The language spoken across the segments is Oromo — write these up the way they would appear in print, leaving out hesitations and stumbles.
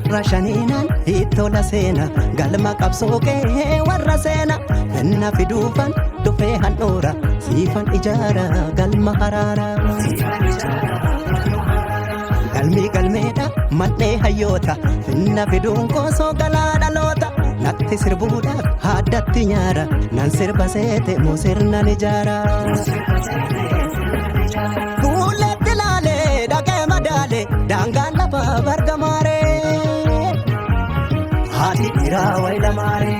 warra shaniinan hiittola seena galma qabsoo kee warra seena inna fiduufan dhufee handhuura siifan ijaara galma haraara galmi galmeedha madhee hayyoota inna fiduun koosoo galaa dhaloota natti sirbuudhaaf haaddatti nyaara nan sirba seete moo sirnan ijaara fuulletti laalee dhaqee madaalee daangaan lafa bargamaaree haati dhiiraa waylamaaree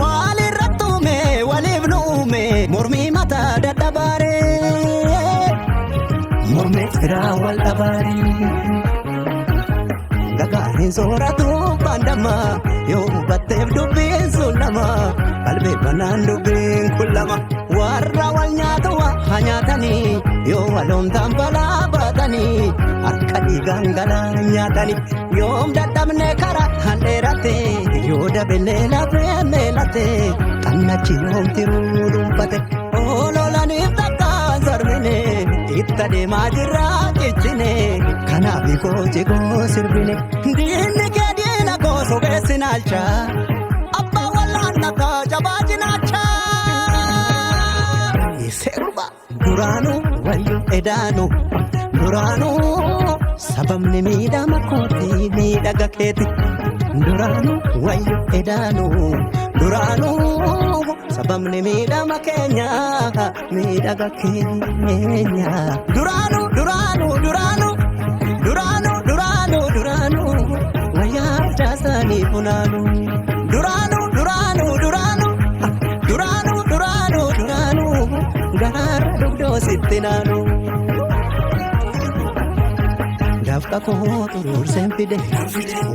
walirratti uume waliif nu uume mormii mataa dadhabaaree mormee firaa wal dhabaaree gagaahin sooratu bandama yoo hubatteef dubbiin sun lama qalbii banaan dubbiin kun lama warra wal nyaatu haa nyaatanii yoo waloomtaan balaa baatanii akka dhiigaan galaa nyaatanii yoom dadhabne karaa handheeratte yoo dabellee lafee meelatte qannachi yoomti ruudhuunfate oololaniif takkaan sarmine itta deemaa jirraa cichine kanaaf kooti koo sirbine diinni kee diina koo sobeessi naalcha abbaa wallaan nakaa jabaa jinaacha seerba duraanuu wayyu edaanuu duraanuu sababni miidhama kooti miidhaga keeti duraanuu wayyu edaanuu duraanuu sababni miidhama keenya miidhaga keenya duraanuu duraanuu duraanuu duraanuu duraanuu duraanuu wayyaa jaasanii funaanuu duraanuu duraanuu duraanuu duraanuu duraanuu duraanuu garaara dugdoo sitti naanuu dafqa koo xuruurseen fide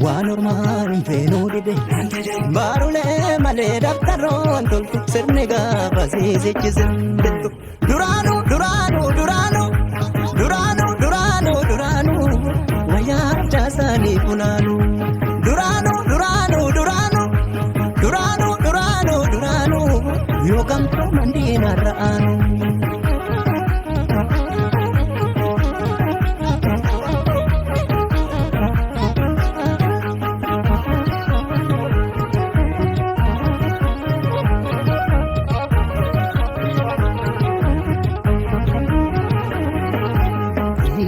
waan ormaan feenuu dide baarulee malee daftaroon toltu sirni gaafa siisichisin bittu duraanuu duraanuu duraanuu duraanuu duraanuu duraanuu wayyaa jaasanii funaanuu duraanuu duraanuu duraanuu duraanuu duraanuu duraanuu yoo gamtoo mandiina ra'aanuu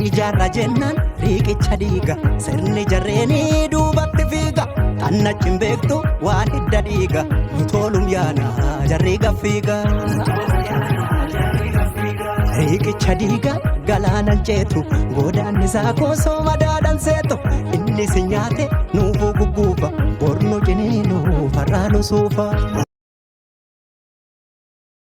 ijaarra jennaan riiqicha dhiiga sirni jarreenii duubatti fiiga xannachi hin beektu waan hidda dhiiga toolum yaana jarri gaffiiga riiqicha dhiiga galaanan ceetu goodaan isaa koosoo madaadan seetu inni si nyaate nuufuu gugguufa bornu ciniinuu farraanu suufa.